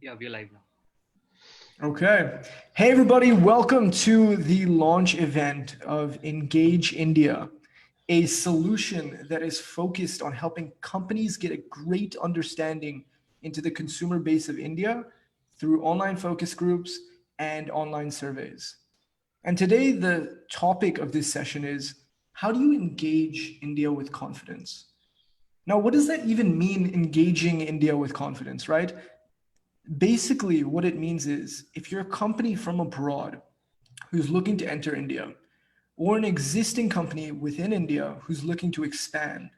Yeah, we're live now. Okay. Hey, everybody. Welcome to the launch event of Engage India, a solution that is focused on helping companies get a great understanding into the consumer base of India through online focus groups and online surveys. And today, the topic of this session is how do you engage India with confidence? Now, what does that even mean, engaging India with confidence, right? Basically, what it means is if you're a company from abroad who's looking to enter India, or an existing company within India who's looking to expand,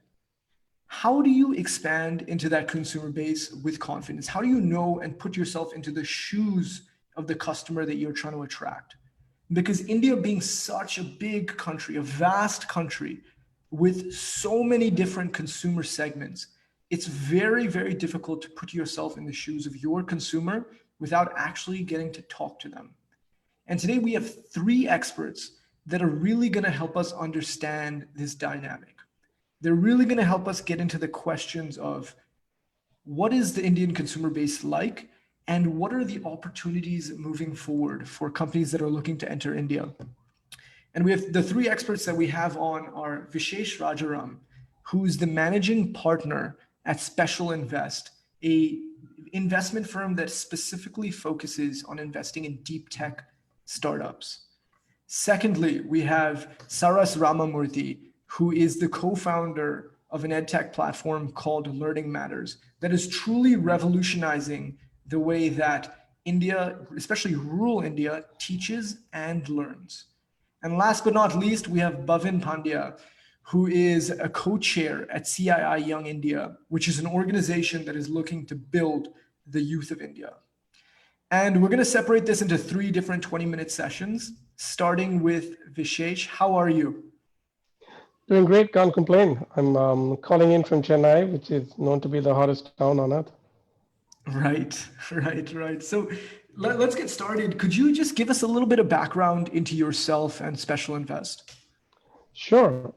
how do you expand into that consumer base with confidence? How do you know and put yourself into the shoes of the customer that you're trying to attract? Because India being such a big country, a vast country with so many different consumer segments, it's very, very difficult to put yourself in the shoes of your consumer without actually getting to talk to them. And today we have three experts that are really going to help us understand this dynamic. They're really going to help us get into the questions of what is the Indian consumer base like, and what are the opportunities moving forward for companies that are looking to enter India. And we have the three experts that we have on are Vishesh Rajaram, who's the managing partner at Special Invest, a investment firm that specifically focuses on investing in deep tech startups. Secondly, we have Saras Ramamurthy, who is the co-founder of an edtech platform called Learning Matters that is truly revolutionizing the way that India, especially rural India, teaches and learns. And last but not least, we have Bhavin Pandya, who is a co-chair at CII Young India, which is an organization that is looking to build the youth of India. And we're going to separate this into three different 20-minute sessions, starting with Vishesh. How are you? Doing great, can't complain. I'm calling in from Chennai, which is known to be the hottest town on earth. Right. So let's get started. Could you just give us a little bit of background into yourself and Special Invest? Sure.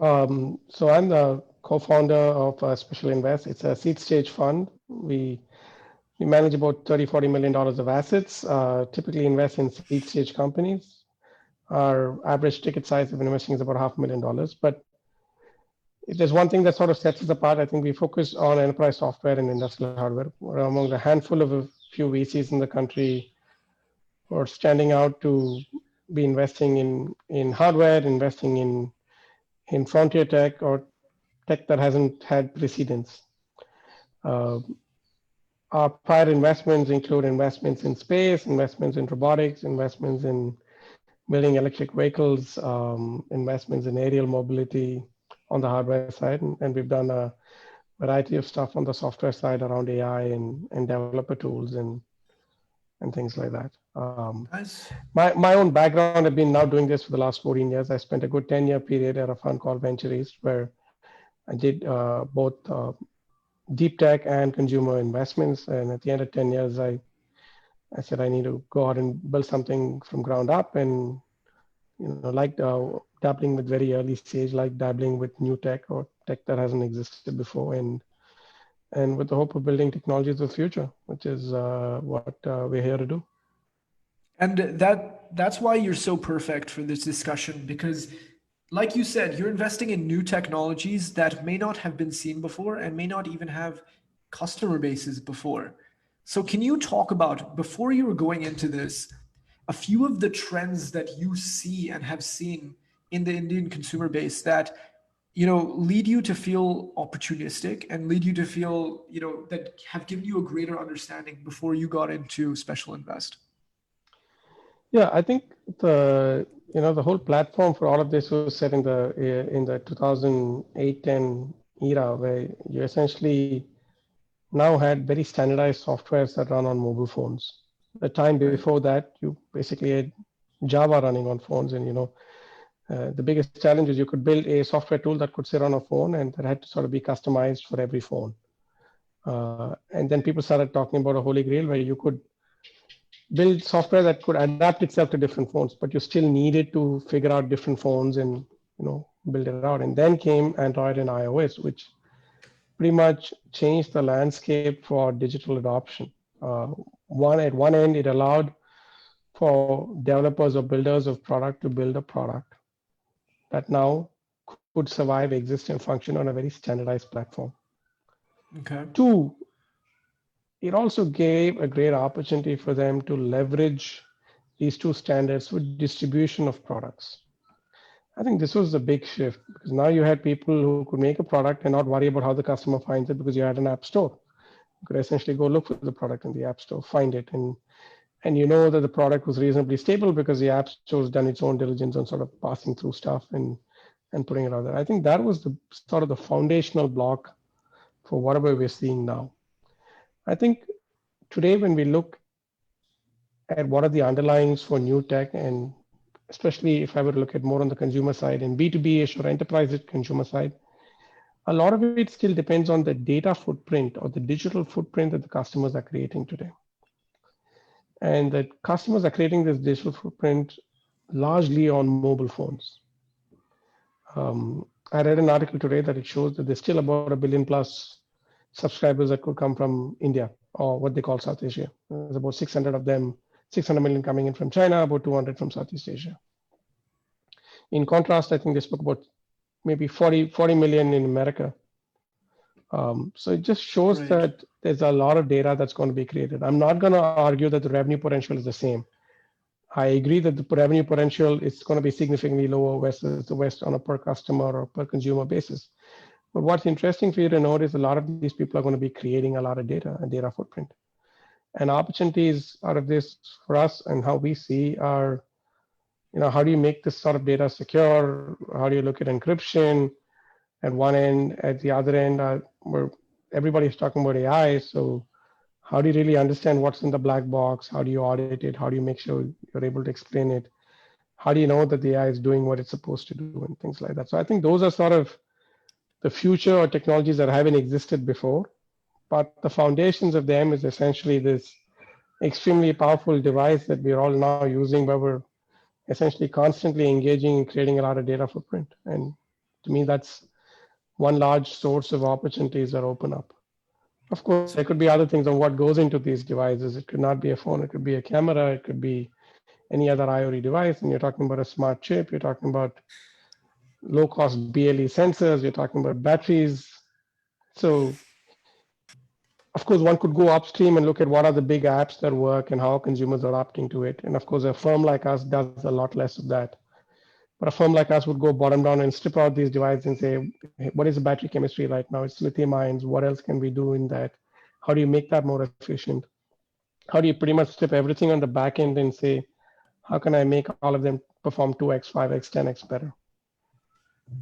So I'm the co-founder of Special Invest. It's a seed stage fund. We manage about $30-40 million of assets, typically invest in seed stage companies. Our average ticket size of investing is about $500,000. But if there's one thing that sort of sets us apart, I think we focus on enterprise software and industrial hardware. We're among the handful of a few VCs in the country who are standing out to be investing in hardware, investing in frontier tech or tech that hasn't had precedence. Our prior investments include investments in space, investments in robotics, investments in building electric vehicles, investments in aerial mobility on the hardware side. And we've done a variety of stuff on the software side around AI and developer tools and things like that. Nice. My own background, I've been now doing this for the last 14 years. I spent a good 10-year period at a fund called Venture East, where I did both deep tech and consumer investments. And at the end of 10 years, I said I need to go out and build something from ground up, and like dabbling with very early stage, like dabbling with new tech or tech that hasn't existed before, and with the hope of building technologies of the future, which is what we're here to do. And that's why you're so perfect for this discussion, because like you said, you're investing in new technologies that may not have been seen before and may not even have customer bases before. So can you talk about, before you were going into this, a few of the trends that you see and have seen in the Indian consumer base that lead you to feel opportunistic and lead you to feel that have given you a greater understanding before you got into Special Invest? Yeah, I think the whole platform for all of this was set in the 2008-10 era, where you essentially now had very standardized softwares that run on mobile phones. The time before that, you basically had Java running on phones, and the biggest challenge is you could build a software tool that could sit on a phone, and that had to sort of be customized for every phone. And then people started talking about a holy grail where you could build software that could adapt itself to different phones, but you still needed to figure out different phones and build it out. And then came Android and iOS, which pretty much changed the landscape for digital adoption. At one end, it allowed for developers or builders of product to build a product that now could survive, exist, and function on a very standardized platform. Okay. Two, it also gave a great opportunity for them to leverage these two standards for distribution of products. I think this was the big shift because now you had people who could make a product and not worry about how the customer finds it because you had an app store. You could essentially go look for the product in the app store, find it, and you know that the product was reasonably stable because the app store's done its own diligence on sort of passing through stuff and putting it out there. I think that was the sort of the foundational block for whatever we're seeing now. I think today when we look at what are the underlyings for new tech, and especially if I were to look at more on the consumer side and B2B-ish or enterprise consumer side, a lot of it still depends on the data footprint or the digital footprint that the customers are creating today. And that customers are creating this digital footprint largely on mobile phones. I read an article today that it shows that there's still about 1 billion plus subscribers that could come from India or what they call South Asia. There's about 600 of them, 600 million coming in from China, about 200 from Southeast Asia. In contrast, I think they spoke about maybe 40 million in America. So it just shows Right. that there's a lot of data that's going to be created. I'm not going to argue that the revenue potential is the same. I agree that the revenue potential is going to be significantly lower versus the West on a per customer or per consumer basis. But what's interesting for you to note is a lot of these people are going to be creating a lot of data and data footprint. And opportunities out of this for us and how we see are, how do you make this sort of data secure? How do you look at encryption at one end? At the other end, where everybody's talking about AI. So how do you really understand what's in the black box? How do you audit it? How do you make sure you're able to explain it? How do you know that the AI is doing what it's supposed to do and things like that? So I think those are sort of the future or technologies that haven't existed before, but the foundations of them is essentially this extremely powerful device that we're all now using where we're essentially constantly engaging and creating a lot of data footprint. And to me, that's one large source of opportunities that open up. Of course, there could be other things on what goes into these devices. It could not be a phone, it could be a camera, it could be any other IoT device. And you're talking about a smart chip, you're talking about low cost BLE sensors, you're talking about batteries. So of course, one could go upstream and look at what are the big apps that work and how consumers are opting to it. And of course, a firm like us does a lot less of that. But a firm like us would go bottom down and strip out these devices and say, hey, what is the battery chemistry right now? It's lithium ions. What else can we do in that? How do you make that more efficient? How do you pretty much strip everything on the back end and say, how can I make all of them perform 2x, 5x, 10x better?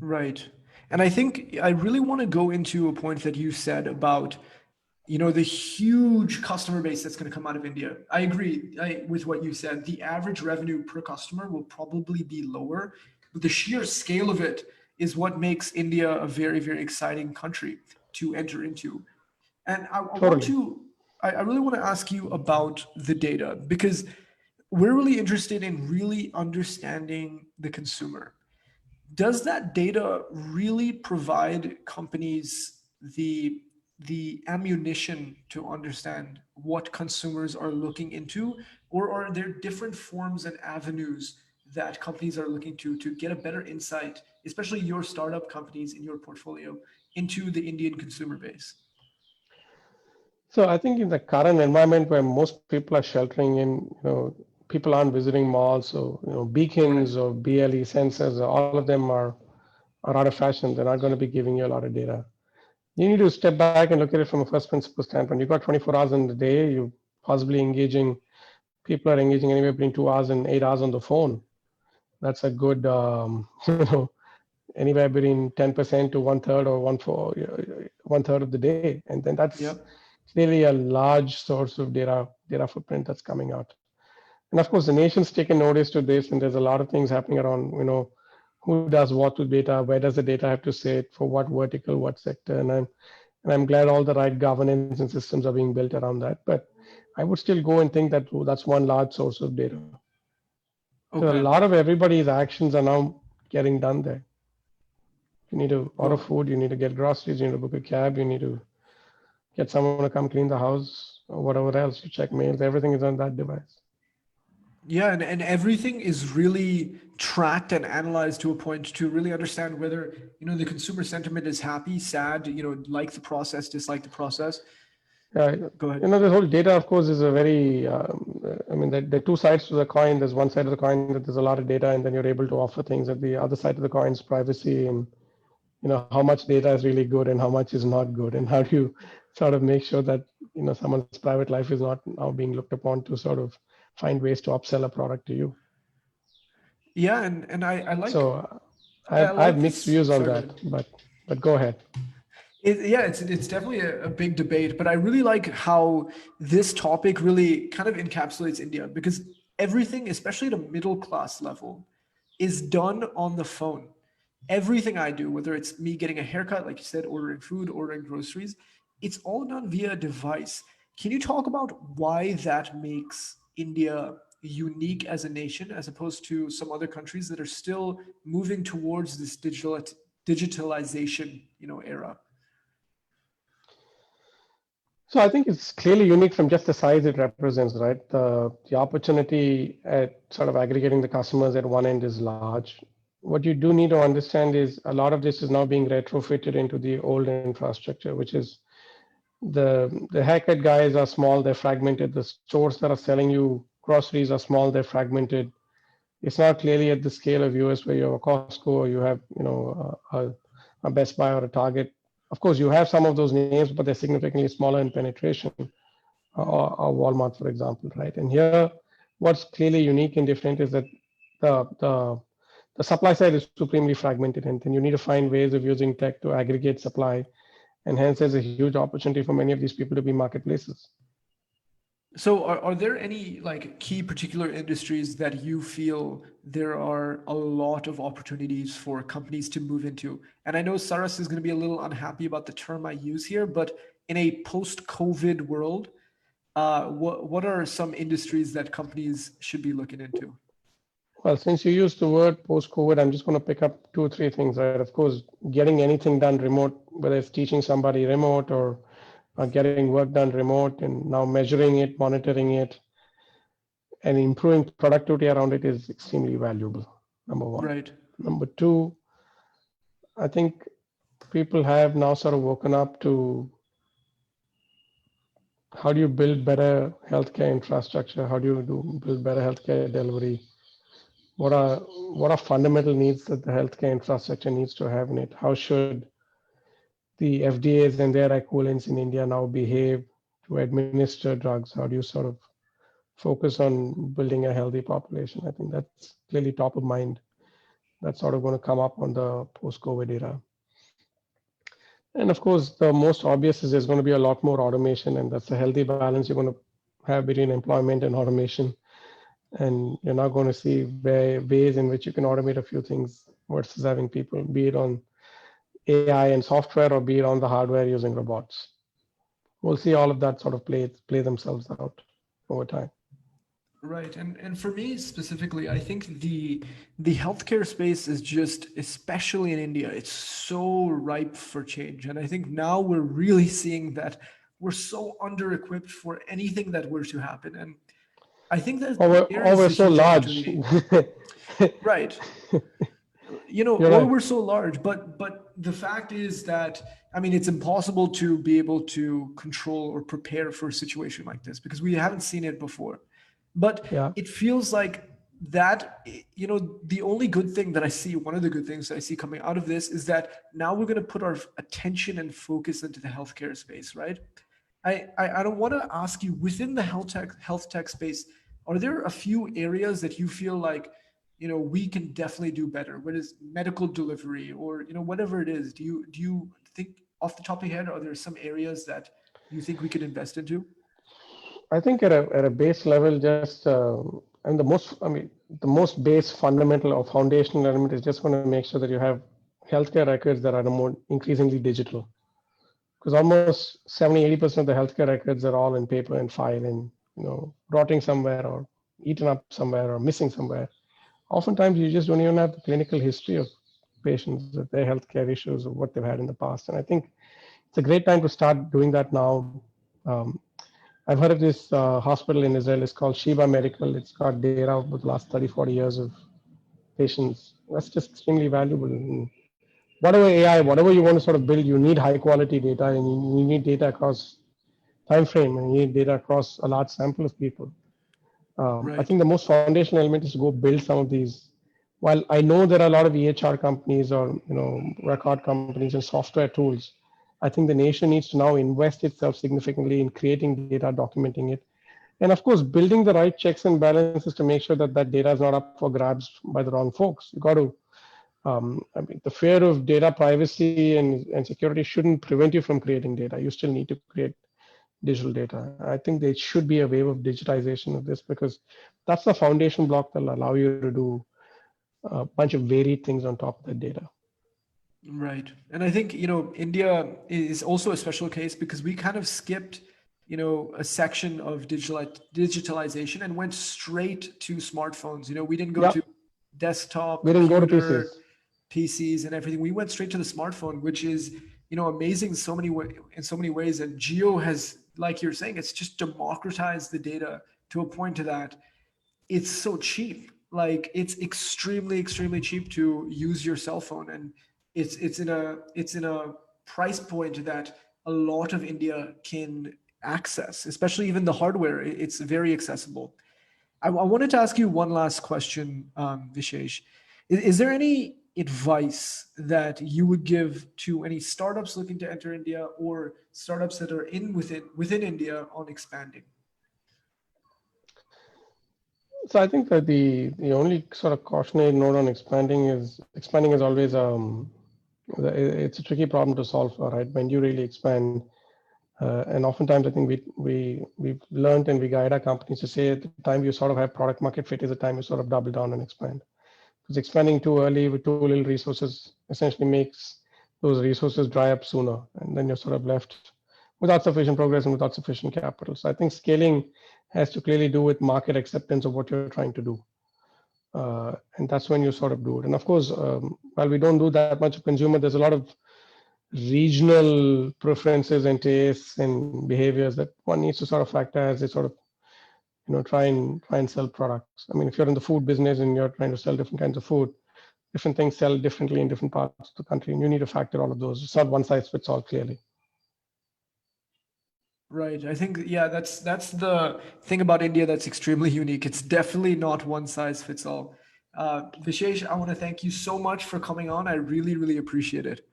Right. And I think I really want to go into a point that you said about, the huge customer base that's going to come out of India. I agree with what you said. The average revenue per customer will probably be lower, but the sheer scale of it is what makes India a very, very exciting country to enter into. And Totally. I really want to ask you about the data because we're really interested in really understanding the consumer. Does that data really provide companies the ammunition to understand what consumers are looking into, or are there different forms and avenues that companies are looking to get a better insight, especially your startup companies in your portfolio, into the Indian consumer base? So I think in the current environment where most people are sheltering in, people aren't visiting malls, so beacons or BLE sensors, all of them are out of fashion. They're not going to be giving you a lot of data. You need to step back and look at it from a first principle standpoint. You've got 24 hours in the day. You possibly people are engaging anywhere between 2 hours and 8 hours on the phone. That's a good, anywhere between 10% to one third or one third of the day, and then that's Yep. clearly a large source of data footprint that's coming out. And of course, the nation's taken notice to this, and there's a lot of things happening around, who does what with data, where does the data have to sit, for what vertical, what sector, and I'm glad all the right governance and systems are being built around that. But I would still go and think that that's one large source of data. Because a Okay. lot of everybody's actions are now getting done there. You need to order Well, food, you need to get groceries, you need to book a cab, you need to get someone to come clean the house. or whatever else. You check mails, everything is on that device. Yeah, and everything is really tracked and analyzed to a point to really understand whether, the consumer sentiment is happy, sad, like the process, dislike the process. Yeah, Go ahead. this whole data, of course, is a very, I mean, there are two sides to the coin. There's one side of the coin that there's a lot of data, and then you're able to offer things. At the other side of the coin is privacy, and how much data is really good and how much is not good, and how do you sort of make sure that someone's private life is not now being looked upon to sort of find ways to upsell a product to you. Yeah, and I like So I I have like mixed this. views on Sorry, go that, ahead. but go ahead. Yeah, it's definitely a big debate, but I really like how this topic really kind of encapsulates India because everything, especially at a middle class level, is done on the phone. Everything I do, whether it's me getting a haircut, like you said, ordering food, ordering groceries, it's all done via a device. Can you talk about why that makes India unique as a nation as opposed to some other countries that are still moving towards this digitalization, era? So I think it's clearly unique from just the size it represents, right? The opportunity at sort of aggregating the customers at one end is large. What you do need to understand is a lot of this is now being retrofitted into the old infrastructure, which is the haircut guys are small, they're fragmented. The stores that are selling you groceries are small, they're fragmented. It's not clearly at the scale of US where you have a Costco or you have, a Best Buy or a Target. Of course, you have some of those names, but they're significantly smaller in penetration, or Walmart, for example, right? And here, what's clearly unique and different is that the the the supply side is supremely fragmented, and then you need to find ways of using tech to aggregate supply, and hence there's a huge opportunity for many of these people to be marketplaces. So are there any like key particular industries that you feel there are a lot of opportunities for companies to move into? And I know Saras is going to be a little unhappy about the term I use here, but in a post-COVID world, what are some industries that companies should be looking into? Well, since you used the word post-COVID, I'm just going to pick up two or three things, right? Of course, getting anything done remote, whether it's teaching somebody remote or getting work done remote, and now measuring it, monitoring it, and improving productivity around it is extremely valuable, number one. Right. Number two, I think people have now sort of woken up to how do you build better healthcare infrastructure? How do you build better healthcare delivery? What are fundamental needs that the healthcare infrastructure needs to have in it? How should the FDAs and their equivalents in India now behave to administer drugs? How do you sort of focus on building a healthy population? I think that's clearly top of mind. That's sort of going to come up on the post-COVID era. And of course, the most obvious is there's going to be a lot more automation, and that's a healthy balance you're going to have between employment and automation. And you're now going to see ways in which you can automate a few things versus having people, be it on AI and software or be it on the hardware using robots. We'll see all of that sort of play themselves out over time. Right. And for me specifically, I think the healthcare space is just, especially in India, it's so ripe for change. And I think now we're really seeing that we're so under-equipped for anything that were to happen. And I think that there Or is we're a so huge large. opportunity. Right. You're Or right. we're so large, but the fact is that, I mean, it's impossible to be able to control or prepare for a situation like this because we haven't seen it before. But Yeah. it feels like that, the only good thing that I see, one of the good things that I see coming out of this is that now we're going to put our attention and focus into the healthcare space, right? I don't want to ask you, within the health tech space, are there a few areas that you feel like, we can definitely do better? What is medical delivery, or whatever it is? Do you think off the top of your head, are there some areas that you think we could invest into? I think at a base level, just and the most base fundamental or foundational element is just going to make sure that you have healthcare records that are more increasingly digital. Because almost 70-80% of the healthcare records are all in paper and file and rotting somewhere or eaten up somewhere or missing somewhere. Oftentimes, you just don't even have the clinical history of patients, of their healthcare issues, of what they've had in the past. And I think it's a great time to start doing that now. Um, I've heard of this hospital in Israel. It's called Sheba Medical. It's got data over the last 30, 40 years of patients. That's just extremely valuable. And whatever AI, whatever you want to sort of build, you need high quality data, and you need data across time frame, and you need data across a large sample of people. I Right. think the most foundational element is to go build some of these. While I know there are a lot of EHR companies or record companies and software tools, I think the nation needs to now invest itself significantly in creating data, documenting it, and of course building the right checks and balances to make sure that that data is not up for grabs by the wrong folks. You got to I mean, the fear of data privacy and security shouldn't prevent you from creating data. You still need to create digital data. I think there should be a wave of digitization of this because that's the foundation block that will allow you to do a bunch of varied things on top of that data. Right. And I think, India is also a special case because we kind of skipped, a section of digitalization and went straight to smartphones. We didn't go Yeah, to desktop, we didn't go to computer, PCs. PCs and everything. We went straight to the smartphone, which is, amazing in so many ways. And Geo has, like you're saying, it's just democratized the data to a point to that it's so cheap. Like it's extremely cheap to use your cell phone, and it's in a price point that a lot of India can access, especially even the hardware. It's very accessible. I wanted to ask you one last question, Vishesh. Is there any advice that you would give to any startups looking to enter India or startups that are within India on expanding? So I think that the only sort of cautionary note on expanding is always it's a tricky problem to solve, right? When you really expand, and oftentimes I think we've learned and we guide our companies to say at the time you sort of have product market fit is the time you sort of double down and expand. Because expanding too early with too little resources essentially makes those resources dry up sooner, and then you're sort of left without sufficient progress and without sufficient capital. So I think scaling has to clearly do with market acceptance of what you're trying to do. And that's when you sort of do it. And of course, while we don't do that much of consumer, there's a lot of regional preferences and tastes and behaviors that one needs to sort of factor as they sort of try and sell products. I mean, if you're in the food business and you're trying to sell different kinds of food, different things sell differently in different parts of the country, and you need to factor all of those. It's not one size fits all, clearly. Right. I think yeah, that's the thing about India that's extremely unique. It's definitely not one size fits all. Vishesh, I want to thank you so much for coming on. I really appreciate it.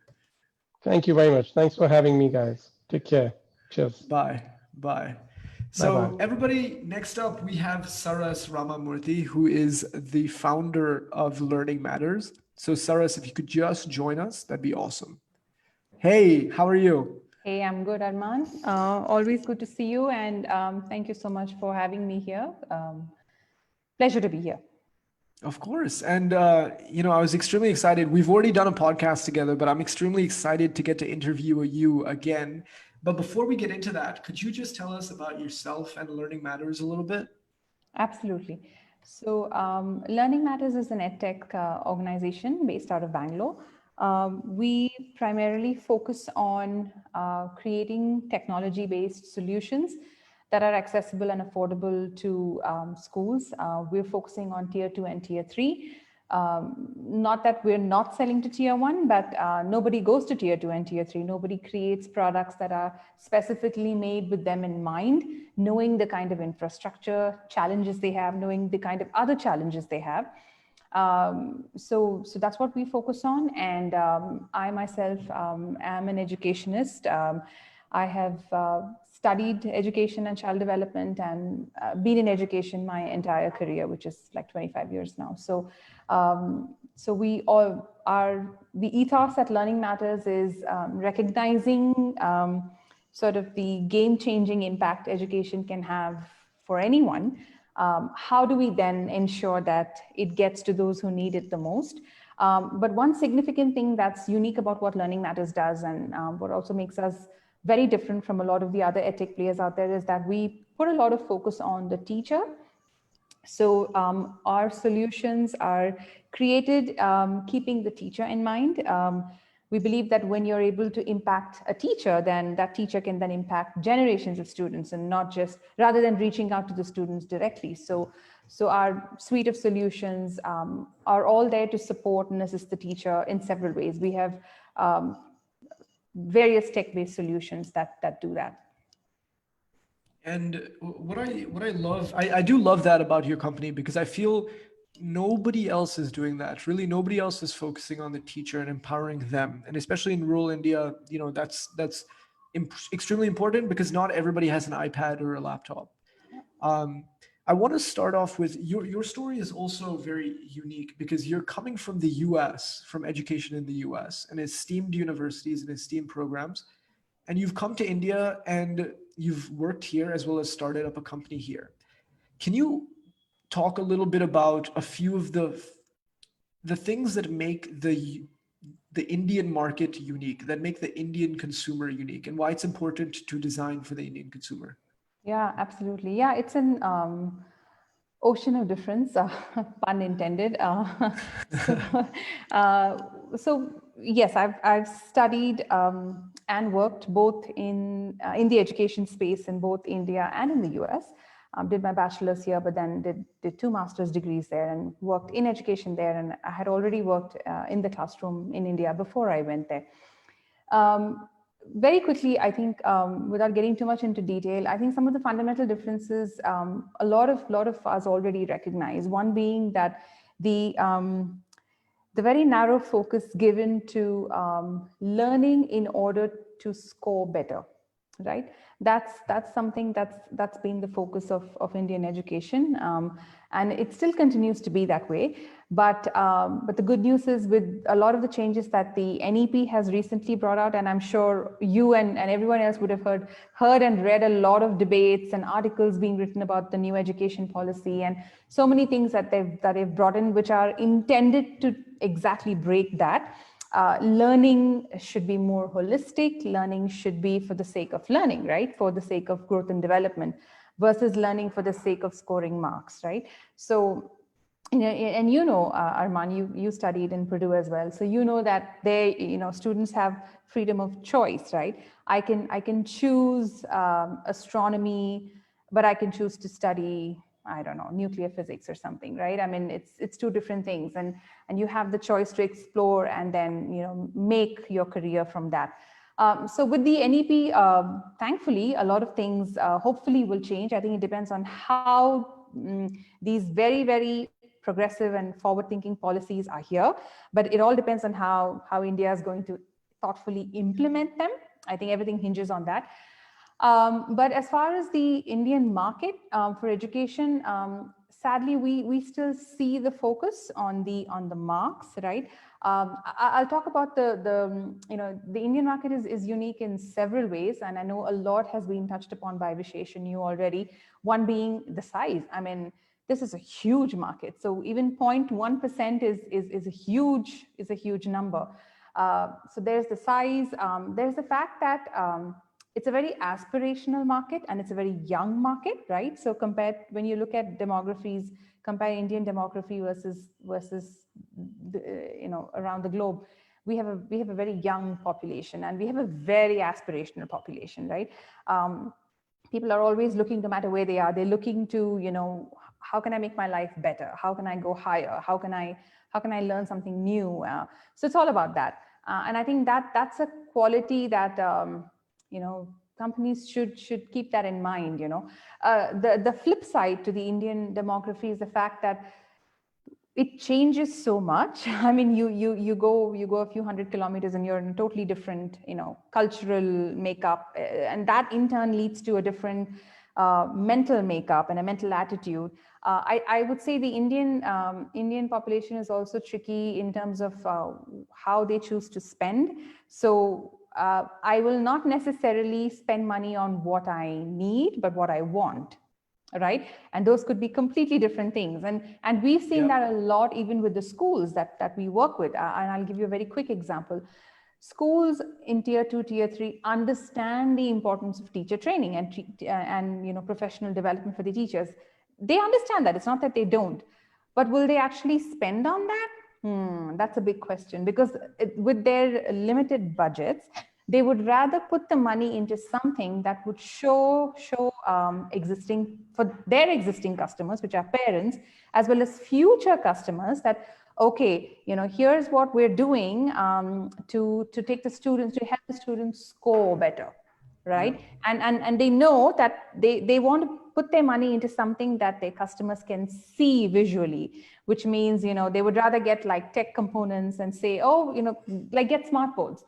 Thank you very much. Thanks for having me, guys. Take care. Cheers. Bye. Bye. Bye bye. So everybody, next up we have Saras Ramamurthy, who is the founder of Learning Matters. So Saras, if you could just join us, that'd be awesome. Hey, how are you? Hey, I'm good, Arman. Always good to see you, and thank you so much for having me here. Pleasure to be here. Of course. And, I was extremely excited. We've already done a podcast together, but I'm extremely excited to get to interview you again. But before we get into that, could you just tell us about yourself and Learning Matters a little bit? Absolutely. So, Learning Matters is an edtech organization based out of Bangalore. We primarily focus on creating technology-based solutions that are accessible and affordable to schools. We're focusing on tier 2 and tier 3. Not that we're not selling to tier 1, but nobody goes to tier 2 and tier 3. Nobody creates products that are specifically made with them in mind, knowing the kind of infrastructure challenges they have, knowing the kind of other challenges they have. So that's what we focus on. And I myself am an educationist. I have studied education and child development and been in education my entire career, which is like 25 years now. So we all are, the ethos at Learning Matters is recognizing sort of the game-changing impact education can have for anyone. How do we then ensure that it gets to those who need it the most? But one significant thing that's unique about what Learning Matters does, and what also makes us very different from a lot of the other edtech players out there, is that we put a lot of focus on the teacher. So our solutions are created keeping the teacher in mind. we believe that when you're able to impact a teacher, then that teacher can then impact generations of students, and not just, rather than reaching out to the students directly. So our suite of solutions are all there to support and assist the teacher in several ways. We have various tech-based solutions that do that. And what I love, I do love that about your company, because I feel nobody else is doing that. Really, nobody else is focusing on the teacher and empowering them. And especially in rural India, you know, that's extremely important, because not everybody has an iPad or a laptop. I want to start off with your story is also very unique, because you're coming from the US, from education in the US, and esteemed universities and esteemed programs. And you've come to India and you've worked here as well as started up a company here. Can you talk a little bit about a few of the things that make the Indian market unique, that make the Indian consumer unique, and why it's important to design for the Indian consumer? Yeah, absolutely. Yeah, it's an ocean of difference, pun intended. So yes, I've studied and worked both in the education space in both India and in the US. Did my bachelor's here, but then did 2 master's degrees there, and worked in education there. And I had already worked in the classroom in India before I went there. Very quickly, I think, without getting too much into detail, I think some of the fundamental differences, a lot of us already recognize. One being that the very narrow focus given to learning in order to score better, right? That's something that's been the focus of Indian education, and it still continues to be that way. But the good news is, with a lot of the changes that the NEP has recently brought out, and I'm sure you and everyone else would have heard and read a lot of debates and articles being written about the new education policy, and so many things that they've brought in, which are intended to exactly break that. Learning should be more holistic. Learning should be for the sake of learning, right? For the sake of growth and development, versus learning for the sake of scoring marks, right? So, and Arman, you studied in Purdue as well, so you know that students have freedom of choice, right? I can choose astronomy, but I can choose to study, I don't know, nuclear physics or something, right? I mean, it's 2 different things, and you have the choice to explore and then make your career from that. So with the NEP, thankfully, a lot of things hopefully will change. I think it depends on how these very, very progressive and forward-thinking policies are here, but it all depends on how India is going to thoughtfully implement them. I think everything hinges on that. But as far as the Indian market for education, sadly, we still see the focus on the marks, right? I'll talk about the Indian market is unique in several ways, and I know a lot has been touched upon by Vishesh and you already. One being the size. I mean, this is a huge market. So even 0.1% is a huge number. So there's the size. There's the fact that it's a very aspirational market, and it's a very young market, right? So when you look at demographies, compare Indian demography versus around the globe, we have a very young population, and we have a very aspirational population, right? People are always looking, no matter where they are, they're looking to, how can I make my life better? How can I go higher? How can I learn something new? So it's all about that. And I think that's a quality that, companies should keep that in mind. The flip side to the Indian demography is the fact that it changes so much. I mean, you go a few hundred kilometers and you're in a totally different, cultural makeup, and that in turn leads to a different mental makeup and a mental attitude. I would say the Indian population is also tricky in terms of how they choose to spend. So I will not necessarily spend money on what I need, but what I want. Right, and those could be completely different things, and we've seen that a lot even with the schools that we work with. And I'll give you a very quick example. Schools in tier 2, tier 3 understand the importance of teacher training and professional development for the teachers. They understand that. It's not that they don't, but will they actually spend on that? That's a big question, because with their limited budgets, they would rather put the money into something that would show existing, for their existing customers, which are parents, as well as future customers, that okay, here's what we're doing to take the students, to help the students score better, right? And they know that they want to put their money into something that their customers can see visually, which means they would rather get like tech components and say, oh, like get smart boards.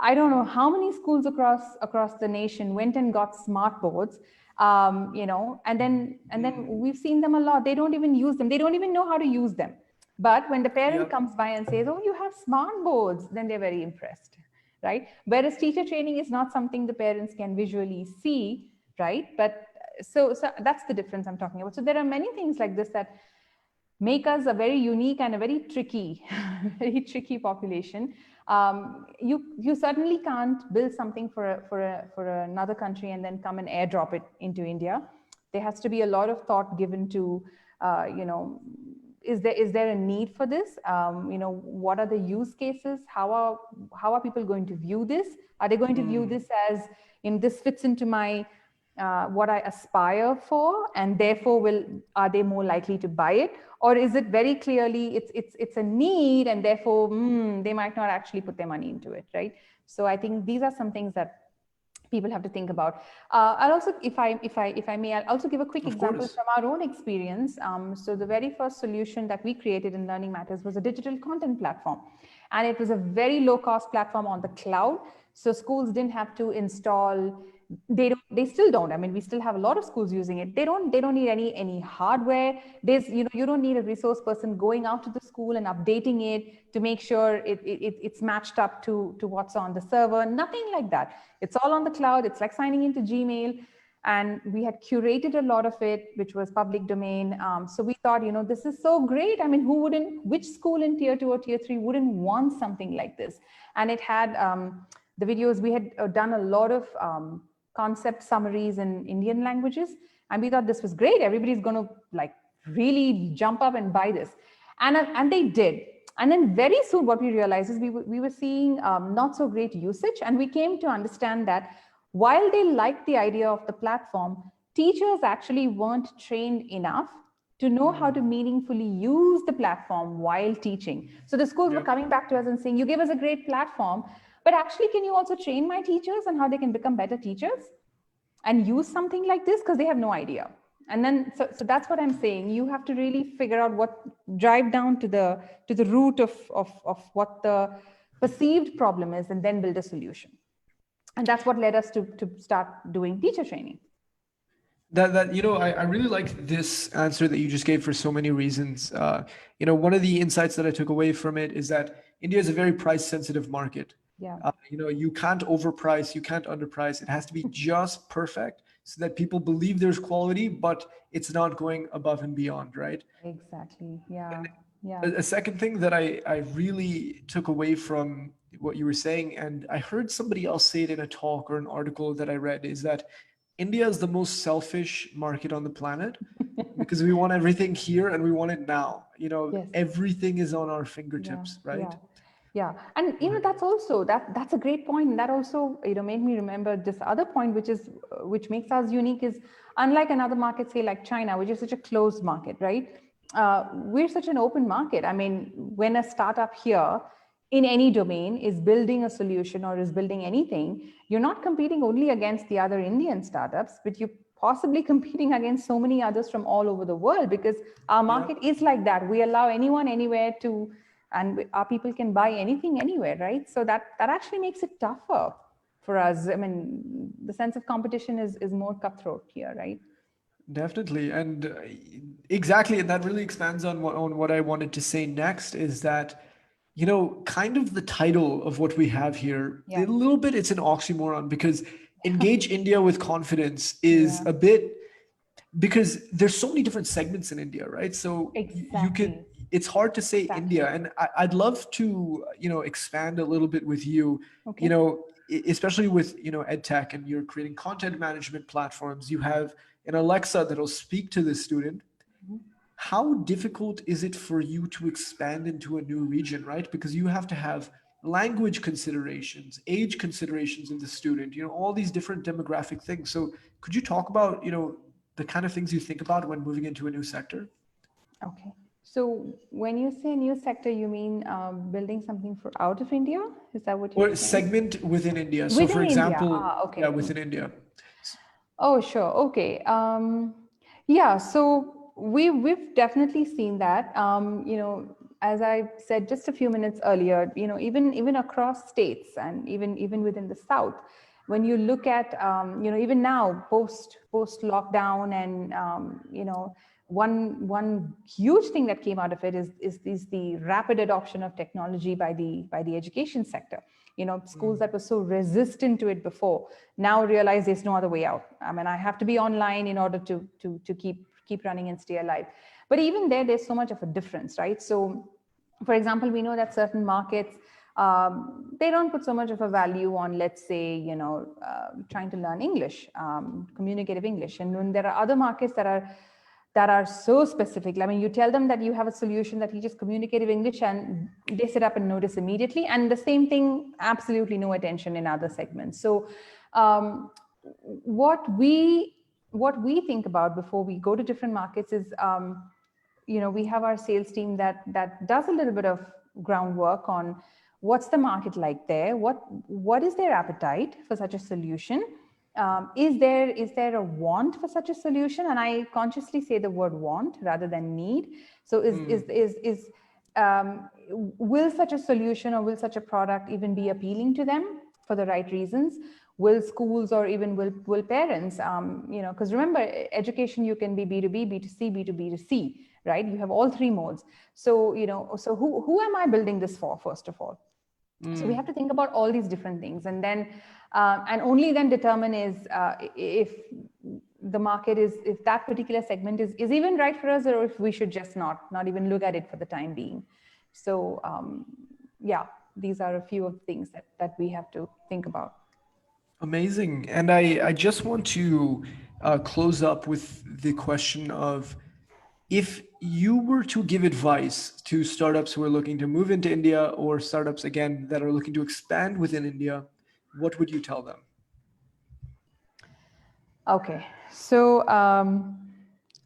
I don't know how many schools across the nation went and got smart boards, and then we've seen them a lot. They don't even use them. They don't even know how to use them. But when the parent comes by and says, "Oh, you have smart boards," then they're very impressed, right? Whereas teacher training is not something the parents can visually see, right? But so that's the difference I'm talking about. So there are many things like this that make us a very unique and a very tricky, very tricky population. You certainly can't build something for another country and then come and airdrop it into India. There has to be a lot of thought given to, is there a need for this? What are the use cases? How are people going to view this? Are they going to view this as, this fits into my what I aspire for, and therefore are they more likely to buy it? Or is it very clearly it's a need, and therefore they might not actually put their money into it, right? So I think these are some things that people have to think about. I'll also, if I may, I'll also give a quick example from our own experience. So the very first solution that we created in Learning Matters was a digital content platform, and it was a very low cost platform on the cloud. So schools didn't have to install. They still don't. I mean, we still have a lot of schools using it. They don't need any hardware. There's, you don't need a resource person going out to the school and updating it to make sure it's matched up to what's on the server. Nothing like that. It's all on the cloud. It's like signing into Gmail. And we had curated a lot of it, which was public domain. So we thought, this is so great. I mean, which school in tier 2 or tier 3 wouldn't want something like this? And it had the videos. We had done a lot of concept summaries in Indian languages. And we thought this was great. Everybody's going to like really jump up and buy this. And they did. And then very soon what we realized is we were seeing not so great usage. And we came to understand that while they liked the idea of the platform, teachers actually weren't trained enough to know how to meaningfully use the platform while teaching. So the schools were coming back to us and saying, you give us a great platform, but actually, can you also train my teachers on how they can become better teachers and use something like this? Because they have no idea. And then, so that's what I'm saying. You have to really figure out drive down to the root of what the perceived problem is, and then build a solution. And that's what led us to start doing teacher training. I really like this answer that you just gave for so many reasons. One of the insights that I took away from it is that India is a very price sensitive market. Yeah. You can't overprice, you can't underprice. It has to be just perfect so that people believe there's quality, but it's not going above and beyond, right? Exactly. Yeah. Yeah. A second thing that I really took away from what you were saying, and I heard somebody else say it in a talk or an article that I read, is that India is the most selfish market on the planet because we want everything here and we want it now. Yes. Everything is on our fingertips, right? Yeah. And that's also that's a great point. And that also made me remember this other point, which makes us unique, is unlike another market, say like China, which is such a closed market, right? We're such an open market. I mean, when a startup here in any domain is building a solution or is building anything, you're not competing only against the other Indian startups, but you're possibly competing against so many others from all over the world, because our market is like that. We allow anyone anywhere to, and our people can buy anything anywhere, right? So that actually makes it tougher for us. I mean, the sense of competition is more cutthroat here, right? Definitely. And exactly. And that really expands on what I wanted to say next, is that, kind of the title of what we have here, a little bit, it's an oxymoron, because engage India with confidence is a bit, because there's so many different segments in India, right? So it's hard to say India. And I'd love to, expand a little bit with you, especially with, EdTech, and you're creating content management platforms. You have an Alexa that'll speak to the student. how difficult is it for you to expand into a new region, right? Because you have to have language considerations, age considerations in the student, all these different demographic things. So could you talk about, the kind of things you think about when moving into a new sector? Okay. So when you say new sector, you mean building something for out of India? Is that what you're Or saying? segment within India. So Within for India. example, Ah, okay. yeah, within India. Oh, sure. Okay. Yeah. So we've definitely seen that. As I said just a few minutes earlier, even across states and even within the South, when you look at even now post lockdown and one huge thing that came out of it is the rapid adoption of technology by the education sector. Schools that were so resistant to it before now realize there's no other way out. I mean, I have to be online in order to keep running and stay alive. But even there's so much of a difference, right? So, for example, we know that certain markets, they don't put so much of a value on, let's say, trying to learn English, communicative English. And when there are other markets that are so specific. I mean, you tell them that you have a solution that teaches communicative English and they sit up and notice immediately. And the same thing, absolutely no attention in other segments. So what we think about before we go to different markets is, we have our sales team that does a little bit of groundwork on what's the market like there, what is their appetite for such a solution. Is there a want for such a solution? And I consciously say the word want rather than need. So will such a solution or will such a product even be appealing to them for the right reasons? Will schools or even will parents, because remember, education, you can be B2B, B2C, B2B to C, right? You have all three modes. So, so who am I building this for, first of all? So we have to think about all these different things, and then and only then determine if the market if that particular segment is even right for us, or if we should just not even look at it for the time being. So yeah, these are a few of the things that we have to think about. Amazing. And I just want to close up with the question of, if you were to give advice to startups who are looking to move into India, or startups, again, that are looking to expand within India, what would you tell them? Okay. So,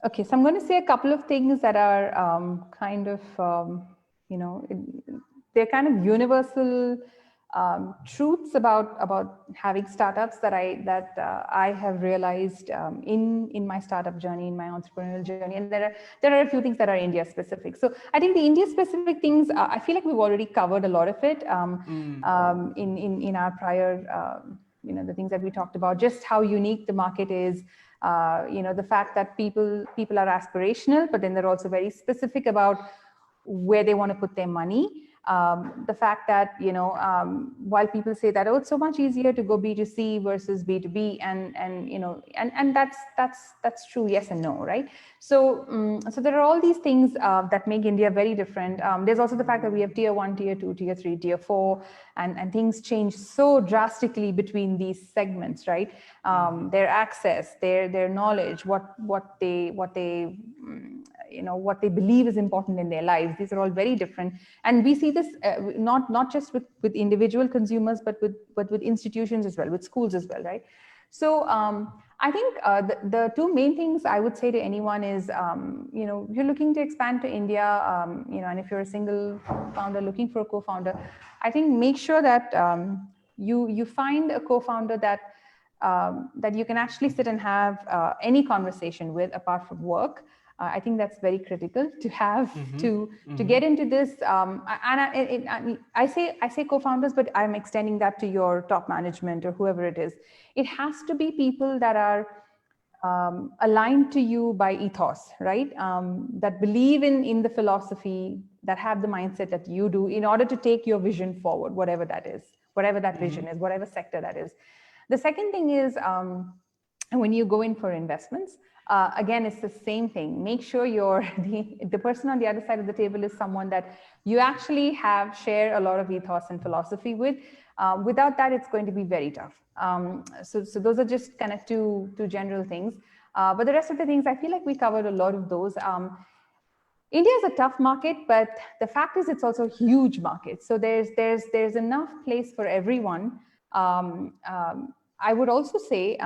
okay. So I'm going to say a couple of things that are kind of, they're kind of universal truths about having startups that I have realized in my startup journey, in my entrepreneurial journey. And there are a few things that are India specific. So I think the India specific things, I feel like we've already covered a lot of it in our prior. The things that we talked about, just how unique the market is, the fact that people are aspirational, but then they're also very specific about where they want to put their money. The fact that, while people say that, oh, it's so much easier to go B2C versus B2B, and that's true, yes and no, right? So, so there are all these things that make India very different. There's also the fact that we have tier 1, tier 2, tier 3, tier 4, and things change so drastically between these segments, right? Their access, their knowledge, what they believe is important in their lives. These are all very different, and we see this not just with individual consumers, but with institutions as well, with schools as well, right? So I think the two main things I would say to anyone is, you're looking to expand to India, and if you're a single founder looking for a co-founder, I think make sure that you find a co-founder that you can actually sit and have any conversation with apart from work. I think that's very critical to have to get into this. I say co-founders, but I'm extending that to your top management or whoever it is. It has to be people that are aligned to you by ethos, right? That believe in the philosophy, that have the mindset that you do in order to take your vision forward, whatever that is, whatever that vision is, whatever sector that is. The second thing is, when you go in for investments, again, it's the same thing. Make sure the person on the other side of the table is someone that you actually share a lot of ethos and philosophy with. Without that, it's going to be very tough. So those are just kind of two general things. But the rest of the things, I feel like we covered a lot of those. India is a tough market, but the fact is it's also a huge market. So there's enough place for everyone. I would also say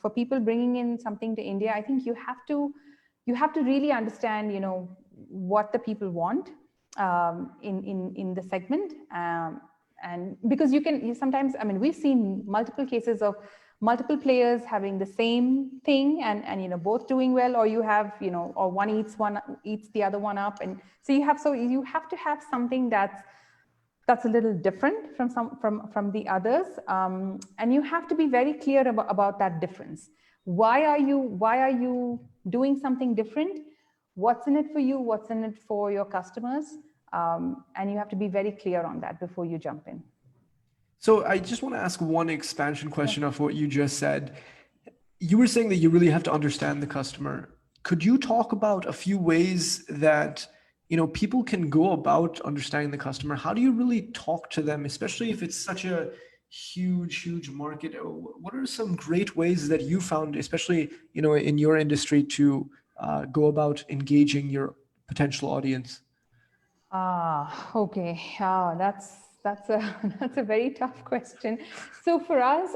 for people bringing in something to India, I think you have to really understand, what the people want in the segment, and because you sometimes, I mean, we've seen multiple cases of multiple players having the same thing and both doing well, or you have or one eats the other one up, and so you have to have something that's a little different from the others, and you have to be very clear about that difference. Why are you doing something different? What's in it for you? What's in it for your customers? And you have to be very clear on that before you jump in. So I just want to ask one expansion question of what you just said. You were saying that you really have to understand the customer. Could you talk about a few ways that people can go about understanding the customer? How do you really talk to them, especially if it's such a huge market? What are some great ways that you found, especially in your industry, to go about engaging your potential audience? Okay. That's a that's a very tough question. So for us,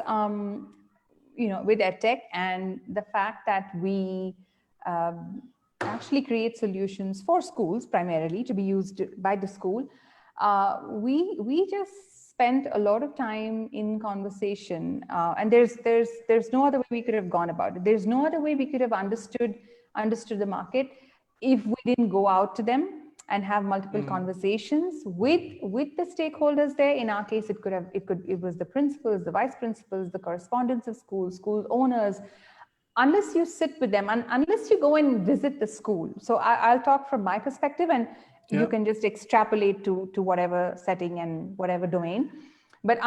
with EdTech and the fact that we actually create solutions for schools primarily to be used by the school, we just spent a lot of time in conversation, and there's no other way we could have gone about it. There's no other way we could have understood the market if we didn't go out to them and have multiple conversations with the stakeholders there. In our case, it was the principals, the vice principals, the correspondents of schools, school owners. Unless you sit with them, and unless you go and visit the school. So I'll talk from my perspective, and you can just extrapolate to whatever setting and whatever domain. But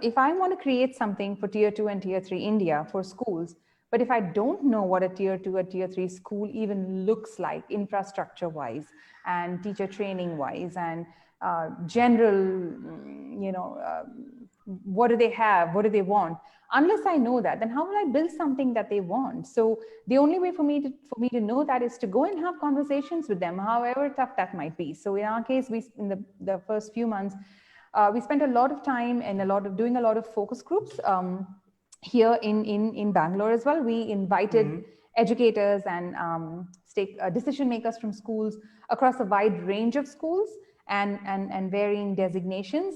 if I want to create something for tier 2 and tier 3 India for schools, but if I don't know what a tier 2 or tier 3 school even looks like, infrastructure wise and teacher training wise and general, what do they have? What do they want? Unless I know that, then how will I build something that they want? So the only way for me to know that is to go and have conversations with them, however tough that might be. So in our case, in the first few months, we spent a lot of time and doing a lot of focus groups. Here in Bangalore as well, we invited educators and decision makers from schools across a wide range of schools and varying designations,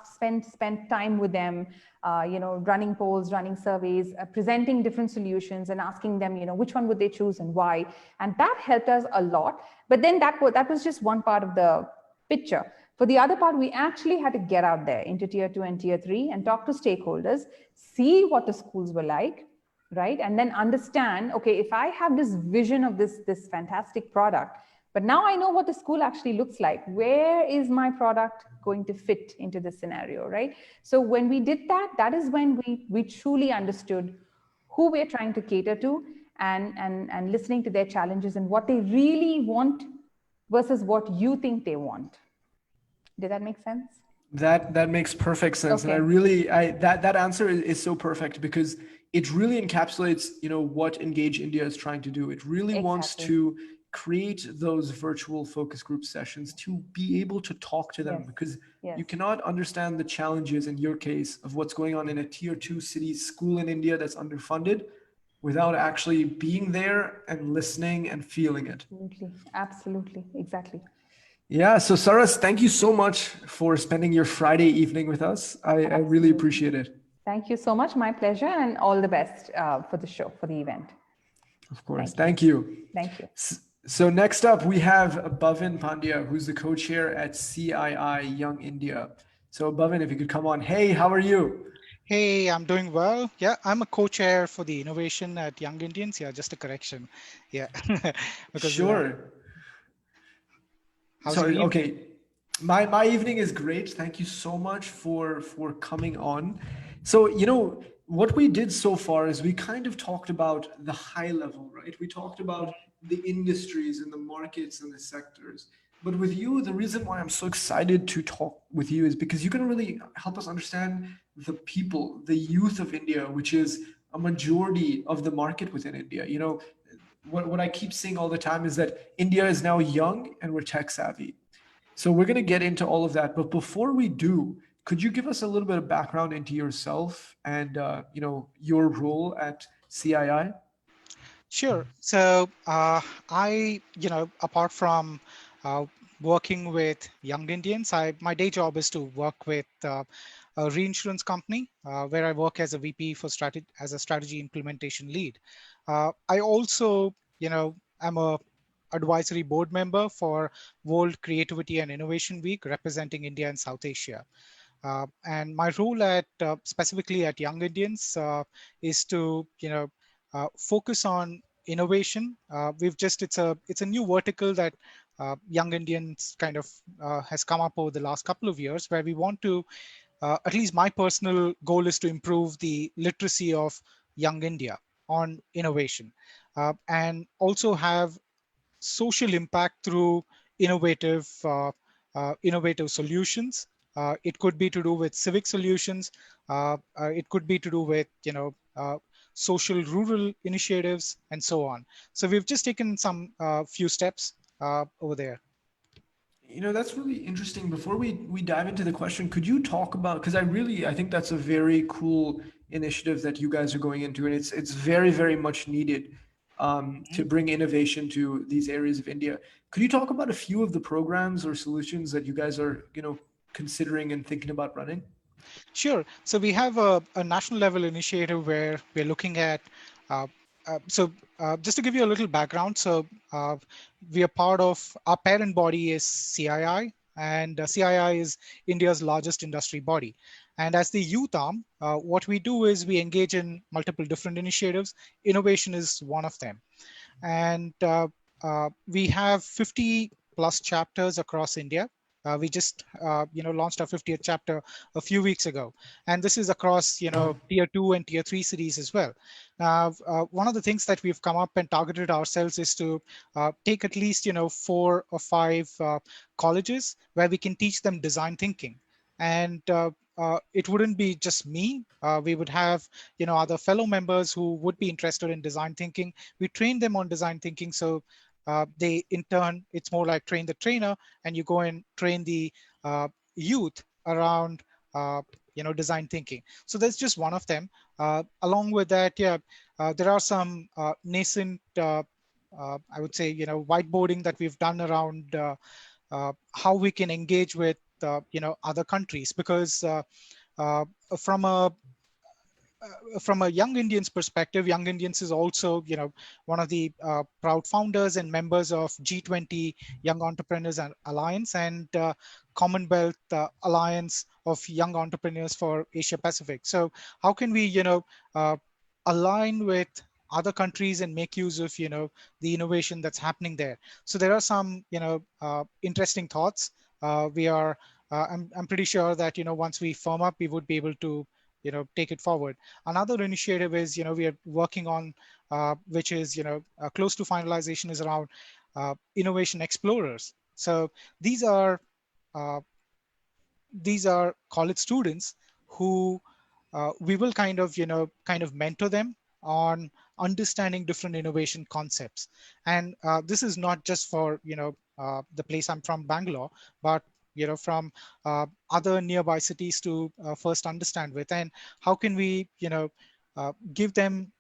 spent time with them, running polls, running surveys, presenting different solutions and asking them, which one would they choose and why. And that helped us a lot. But then that was just one part of the picture. For the other part, we actually had to get out there into tier 2 and tier 3 and talk to stakeholders, see what the schools were like, right? And then understand, okay, if I have this vision of this fantastic product, but now I know what the school actually looks like, where is my product going to fit into this scenario, right? So when we did that, that is when we truly understood who we're trying to cater to and listening to their challenges and what they really want versus what you think they want. Did that make sense? That makes perfect sense. Okay. And that answer is so perfect because it really encapsulates, what Engage India is trying to do. It really wants to create those virtual focus group sessions to be able to talk to them because you cannot understand the challenges in your case of what's going on in a tier 2 city school in India that's underfunded without actually being there and listening and feeling it. Absolutely. Exactly. Yeah. So Saras, thank you so much for spending your Friday evening with us. I really appreciate it. Thank you so much. My pleasure, and all the best for the show, for the event. Of course. Thank you. Thank you. So next up, we have Bhavin Pandya, who's the co-chair at CII Young India. So Bhavin, if you could come on. Hey, how are you? Hey, I'm doing well. Yeah, I'm a co-chair for the innovation at Young Indians. Yeah, just a correction. Yeah. Because, sure. Sorry. Okay. My evening is great. Thank you so much for coming on. So, what we did so far is we kind of talked about the high level, right? We talked about the industries and the markets and the sectors. But with you, the reason why I'm so excited to talk with you is because you can really help us understand the people, the youth of India, which is a majority of the market within India. what I keep seeing all the time is that India is now young and we're tech savvy. So we're going to get into all of that. But before we do, could you give us a little bit of background into yourself and your role at CII? Sure. So apart from uh, working with young Indians, my day job is to work with a reinsurance company where I work as a VP for strategy, as a strategy implementation lead. I also, I'm a advisory board member for World Creativity and Innovation Week, representing India and South Asia. And my role at specifically at Young Indians is to focus on innovation. It's a new vertical that Young Indians kind of has come up over the last couple of years, where we want to at least my personal goal is to improve the literacy of young India on innovation, and also have social impact through innovative innovative solutions. It could be to do with civic solutions. It could be to do with social rural initiatives and so on. So we've just taken some few steps over there. That's really interesting. Before we dive into the question, could you talk about, because I think that's a very cool initiative that you guys are going into, and it's very, very much needed to bring innovation to these areas of India. Could you talk about a few of the programs or solutions that you guys are, considering and thinking about running? Sure. So we have a national level initiative where we're looking at. Uh, just to give you a little background, so we are part of our parent body is CII, and CII is India's largest industry body. And as the youth arm, what we do is we engage in multiple different initiatives. Innovation is one of them, and we have 50 plus chapters across India. We just launched our 50th chapter a few weeks ago, and this is across tier 2 and tier 3 cities as well. One of the things that we've come up and targeted ourselves is to take at least 4 or 5 colleges where we can teach them design thinking, and it wouldn't be just me. We would have other fellow members who would be interested in design thinking. We train them on design thinking, so they in turn, it's more like train the trainer, and you go and train the youth around design thinking. So that's just one of them. Along with that, there are some nascent I would say whiteboarding that we've done around how we can engage with other countries, because uh, from a from a Young Indians perspective, Young Indians is also, one of the proud founders and members of G20 Young Entrepreneurs Alliance and Commonwealth Alliance of Young Entrepreneurs for Asia Pacific. So how can we, align with other countries and make use of, the innovation that's happening there? So there are some, interesting thoughts. I'm pretty sure that, once we firm up, we would be able to take it forward. Another initiative is we are working on which is close to finalization, is around innovation explorers. So these are uh, college students who we will kind of mentor them on understanding different innovation concepts. And this is not just for the place I'm from, Bangalore, but from other nearby cities to first understand with. And how can we give them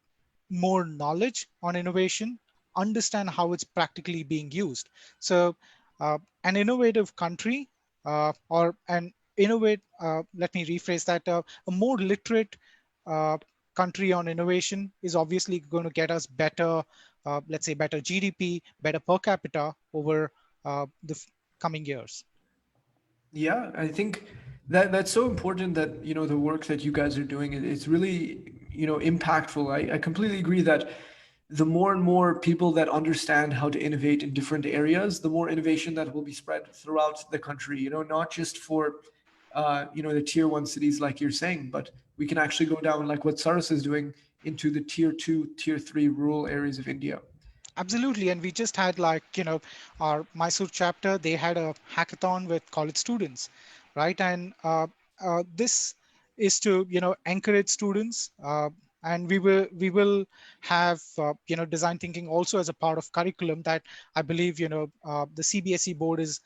more knowledge on innovation, understand how it's practically being used. So an innovative country or an innovate, let me rephrase that, a more literate uh, country on innovation is obviously going to get us better, let's say better GDP, better per capita over the coming years. Yeah, I think that that's so important that, the work that you guys are doing, it's really, impactful. I completely agree that the more and more people that understand how to innovate in different areas, the more innovation that will be spread throughout the country, not just for, the tier one cities like you're saying, but we can actually go down like what Saras is doing into the tier two, tier three rural areas of India. Absolutely. And we just had our Mysore chapter, they had a hackathon with college students, right? And this is to, encourage students. and we will have design thinking also as a part of curriculum that I believe the CBSE board is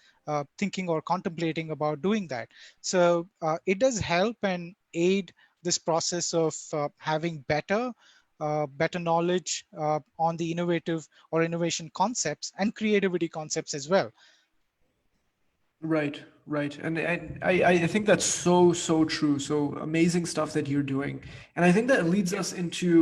thinking or contemplating about doing that. So it does help and aid this process of having better knowledge on the innovative or innovation concepts and creativity concepts as well. Right, right. And I think that's so true. So amazing stuff that you're doing. And I think that leads us into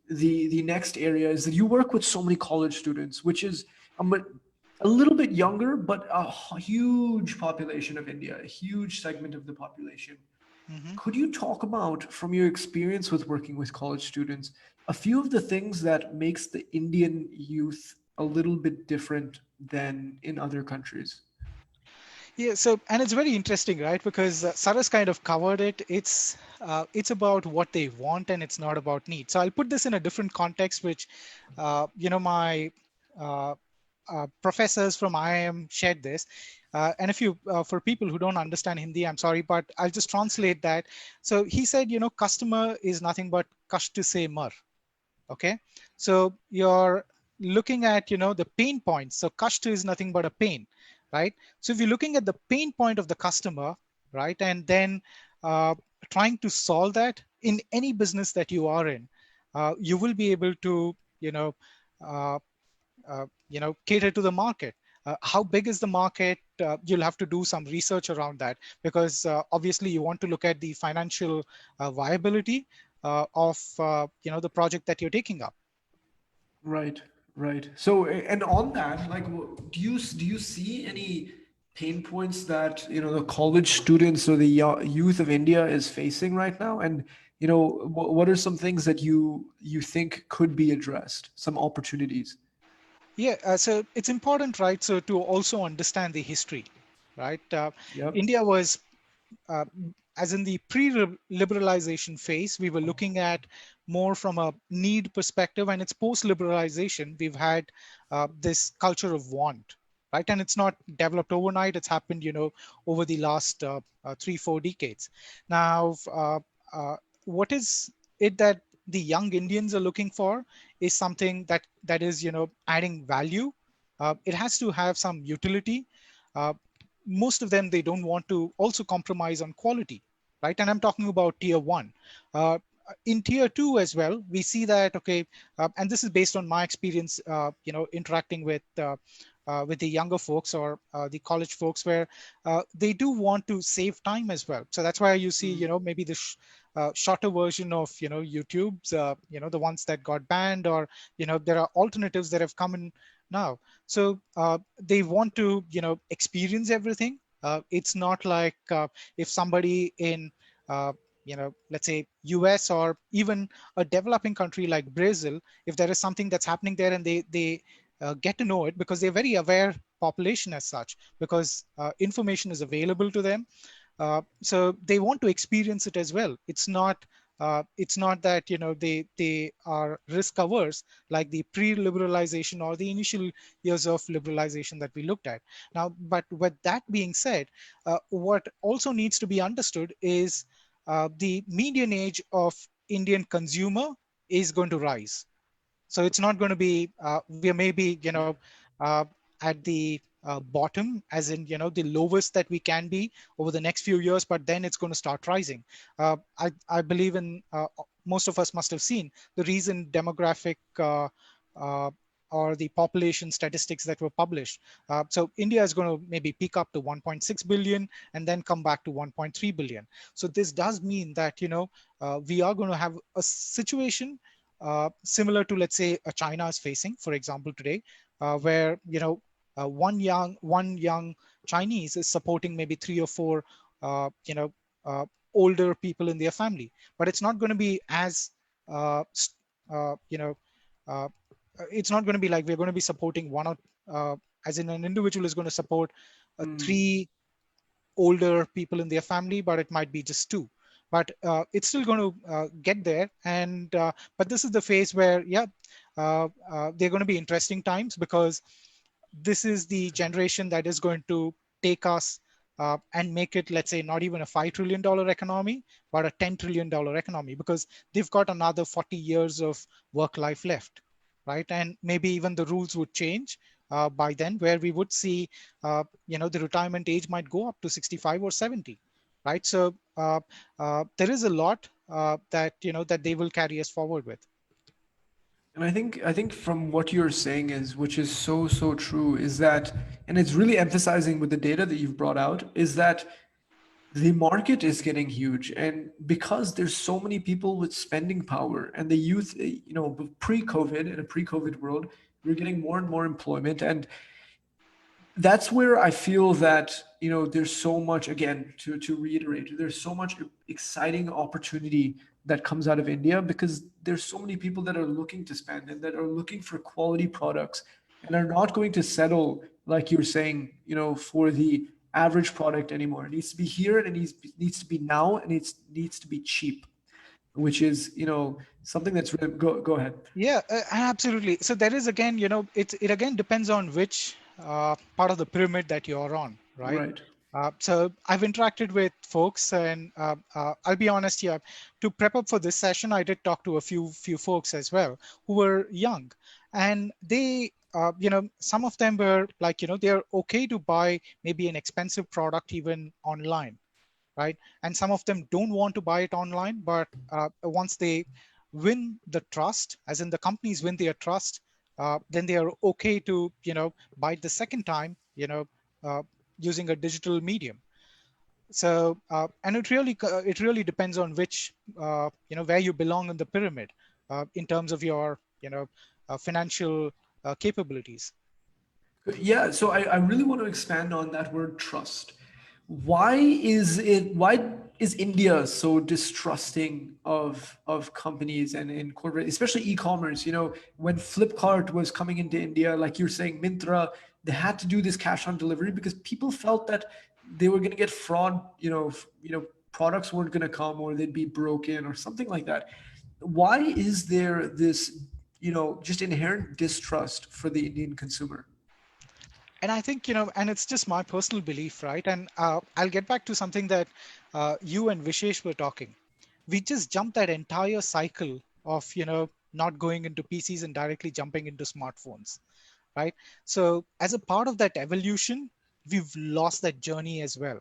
the next area is that you work with so many college students, which is a little bit younger, but a huge population of India, a huge segment of the population. Mhm. Could you talk about, from your experience with working with college students, a few of the things that makes the Indian youth a little bit different than in other countries? Yeah, so and it's very interesting, right? Because Saras kind of covered it. It's about what they want and it's not about need. So I'll put this in a different context, which my uh, professors from IIM shared this. And if you, for people who don't understand Hindi, I'm sorry, but I'll just translate that. So he said, customer is nothing but kashta se mar. Okay, so you're looking at the pain points. So kashta is nothing but a pain, right? So if you're looking at the pain point of the customer, right, and then trying to solve that in any business that you are in, you will be able to uh, cater to the market. How big is the market? You'll have to do some research around that, because obviously you want to look at the financial viability of the project that you're taking up. Right, right. So, and on that, like, do you see any pain points that the college students or the youth of India is facing right now? And what are some things that you think could be addressed? Some opportunities. Yeah, so it's important, right? So to also understand the history, right? Yep. India was uh, as in the pre-liberalization phase, we were looking at more from a need perspective, and it's post-liberalization. We've had this culture of want, right? And it's not developed overnight. It's happened, over the last 3-4 decades. Now, what is it that the young Indians are looking for is something that is, adding value. It has to have some utility. Uh, Most of them, they don't want to also compromise on quality, right? And I'm talking about tier one. uh, in tier two as well, we see that, okay, and this is based on my experience interacting with the younger folks or the college folks, where they do want to save time as well. So that's why you see maybe the shorter version of YouTube's the ones that got banned, or there are alternatives that have come in now. So they want to experience everything. It's not like if somebody in let's say US, or even a developing country like Brazil, if there is something that's happening there and they get to know it, because they're very aware population as such, because information is available to them. So they want to experience it as well. It's not that they are risk averse, like the pre-liberalization or the initial years of liberalization that we looked at. Now, but with that being said, what also needs to be understood is the median age of Indian consumer is going to rise. So it's not going to be we are maybe uh, at the bottom, as in the lowest that we can be over the next few years, but then it's going to start rising. I believe in most of us must have seen the recent demographic uh, or the population statistics that were published. So India is going to maybe peak up to 1.6 billion and then come back to 1.3 billion. So this does mean that we are going to have a situation similar to, let's say, China is facing, for example, today, where one young Chinese is supporting maybe 3 or 4 uh, you know uh, older people in their family. But it's not going to be as uh, uh, you know uh, it's not going to be like we're going to be supporting one or as in an individual is going to support three older people in their family, but it might be just two. But it's still going to get there. And but this is the phase where, yeah, they're going to be interesting times, because this is the generation that is going to take us and make it, let's say, not even a $5 trillion economy, but a $10 trillion economy, because they've got another 40 years of work life left, right? And maybe even the rules would change by then, where we would see, the retirement age might go up to 65 or 70, right? So there is a lot that they will carry us forward with. And I think from what you're saying is, which is so true, is that, and it's really emphasizing with the data that you've brought out, is that the market is getting huge, and because there's so many people with spending power, and the youth, pre-COVID, in a pre-COVID world, we're getting more and more employment, and that's where I feel that there's so much, again, to reiterate, there's so much exciting opportunity that comes out of India, because there's so many people that are looking to spend and that are looking for quality products and are not going to settle, like you're saying, for the average product anymore. It needs to be here, and it needs to be now, and it needs to be cheap, which is something that's really, go ahead. Yeah, absolutely. So there is, again, it again depends on which part of the pyramid that you're on, right? Right. So I've interacted with folks, and I'll be honest here. To prep up for this session, I did talk to a few folks as well who were young, and they, some of them were like, they're okay to buy maybe an expensive product even online, right? And some of them don't want to buy it online, but once they win the trust, as in the companies win their trust, then they are okay to, buy it the second time, uh, using a digital medium. So, and it really depends on which, where you belong in the pyramid, in terms of your, financial capabilities. Yeah, so I really want to expand on that word trust. Why is India so distrusting of companies and in corporate, especially e-commerce? When Flipkart was coming into India, like you're saying, Mintra, they had to do this cash on delivery because people felt that they were going to get fraud, products weren't going to come, or they'd be broken or something like that. Why is there this, just inherent distrust for the Indian consumer? And I think, and it's just my personal belief, right? And I'll get back to something that you and Vishesh were talking. We just jumped that entire cycle of, not going into PCs and directly jumping into smartphones, right? So as a part of that evolution, we've lost that journey as well.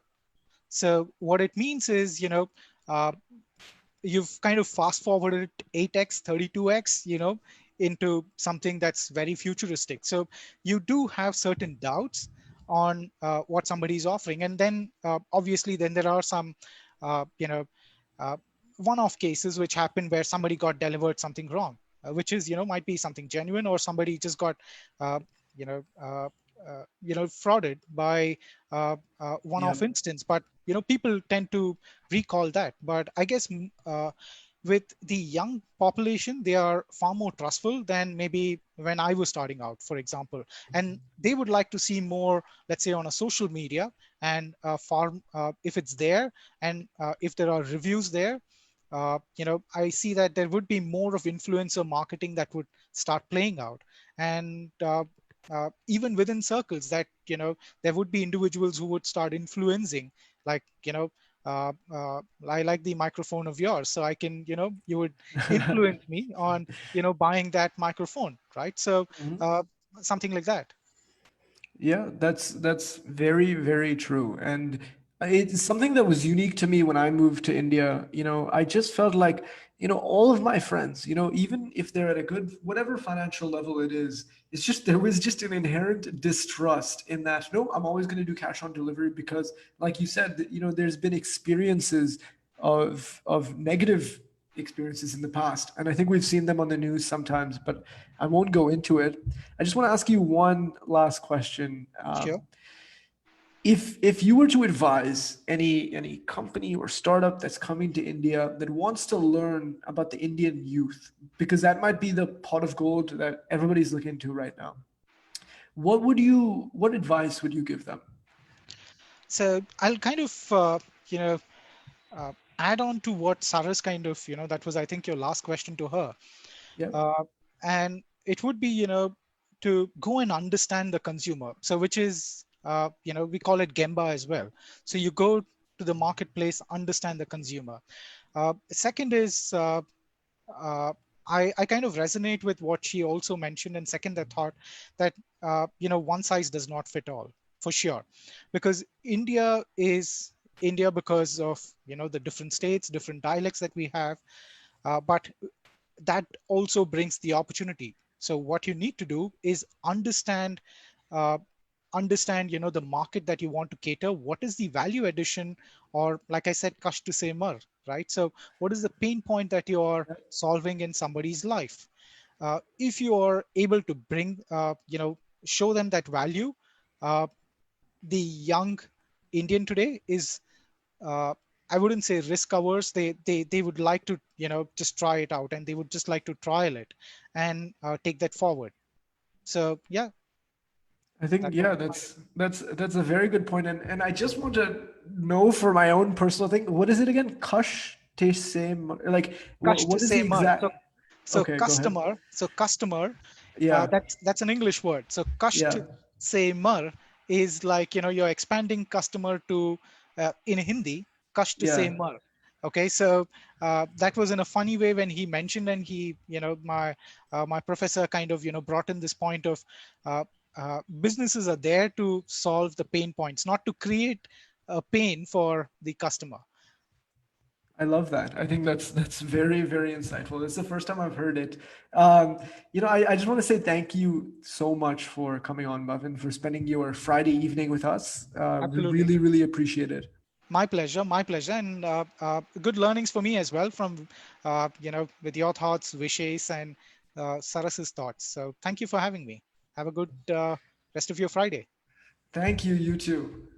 So what it means is, uh, you've kind of fast forwarded 8x 32x, into something that's very futuristic. So you do have certain doubts on what somebody's offering, and then obviously then there are some uh, one-off cases which happen where somebody got delivered something wrong, which is, might be something genuine, or somebody just got uh, you know uh, frauded by Yeah. one-off instance. But people tend to recall that. But I guess with the young population, they are far more trustful than maybe when I was starting out, for example. And they would like to see more, let's say, on a social media, and if it's there, and if there are reviews there, I see that there would be more of influencer marketing that would start playing out. And even within circles, that there would be individuals who would start influencing, like, I like the microphone of yours, so I can, you would influence me on, buying that microphone, right? So something like that. Yeah, that's very true, and it's something that was unique to me when I moved to India. I just felt like, all of my friends, even if they're at a good whatever financial level it is, it's just there was just an inherent distrust in that. No, I'm always going to do cash on delivery because, like you said, there's been experiences of negative experiences in the past, and I think we've seen them on the news sometimes, but I won't go into it. I just want to ask you one last question. Sure. If you were to advise any company or startup that's coming to India that wants to learn about the Indian youth, because that might be the pot of gold that everybody's looking to right now, what advice would you give them? So I'll kind of, add on to what Sarah's kind of, that was, I think, your last question to her. Yeah. And it would be, to go and understand the consumer. So which is we call it Gemba as well. So you go to the marketplace, understand the consumer. Second is, I kind of resonate with what she also mentioned, and second the thought that one size does not fit all, for sure, because India is India because of the different states, different dialects that we have, but that also brings the opportunity. So what you need to do is understand uh, the market that you want to cater. What is the value addition, or like I said, kash to say mar, right? So what is the pain point that you're solving in somebody's life? If you are able to bring show them that value, uh, the young Indian today is, uh, I wouldn't say risk averse. They would like to just try it out, and they would just like to trial it and take that forward. So yeah, I think, that would yeah, be my. that's a very good point. And I just want to know for my own personal thing, what is it again? Kush te same, like Kash to what is the say mar. exact? So Okay, go ahead. customer, Yeah, that's an English word. So yeah, customer is like you're expanding customer to in Hindi, yeah. customer. Okay, so that was in a funny way when he mentioned, and he my professor kind of brought in this point of businesses are there to solve the pain points, not to create a pain for the customer. I love that. I think that's very, very insightful. It's the first time I've heard it. I just want to say thank you so much for coming on, Bhavin, for spending your Friday evening with us. We Absolutely. really, really appreciate it. My pleasure, and good learnings for me as well from, with your thoughts, wishes, and Saras's thoughts. So thank you for having me. Have a good rest of your Friday. Thank you, you too.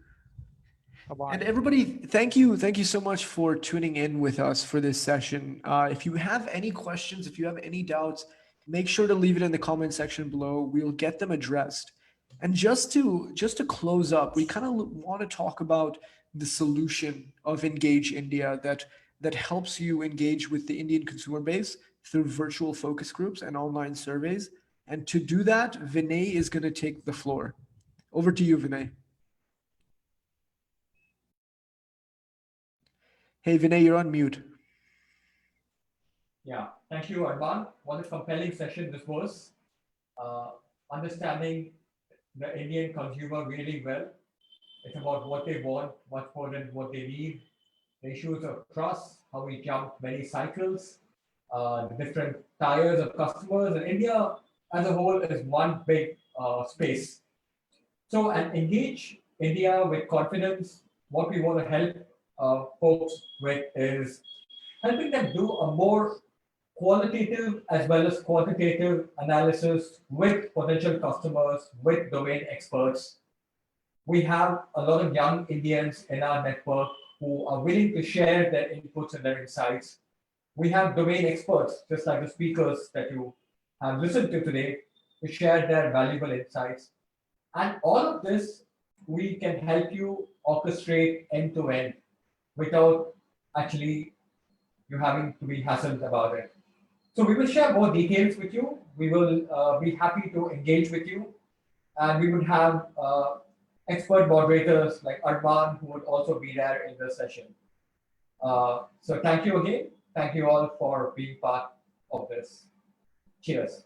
And Bye-bye. everybody, thank you so much for tuning in with us for this session. If you have any questions, if you have any doubts, make sure to leave it in the comment section below. We'll get them addressed. And just to close up, we kind of want to talk about the solution of Engage India that helps you engage with the Indian consumer base through virtual focus groups and online surveys. And to do that, Vinay is going to take the floor. Over to you, Vinay. Hey, Vinay, you're on mute. Yeah, thank you, Arman. What a compelling session this was. Uh, Understanding the Indian consumer really well. It's about what they want, much more than what they need. The issues of trust, how we jump many cycles, the different tiers of customers. And India as a whole is one big space. So, and engage India with confidence. What we want to help folks with is helping them do a more qualitative as well as quantitative analysis with potential customers, with domain experts. We have a lot of young Indians in our network who are willing to share their inputs and their insights. We have domain experts, just like the speakers that you have listened to today, to share their valuable insights. And all of this, we can help you orchestrate end to end without actually you having to be hassled about it. So we will share more details with you. We will be happy to engage with you. And we would have expert moderators like Arman who would also be there in the session. So thank you again. Thank you all for being part of this. Cheers.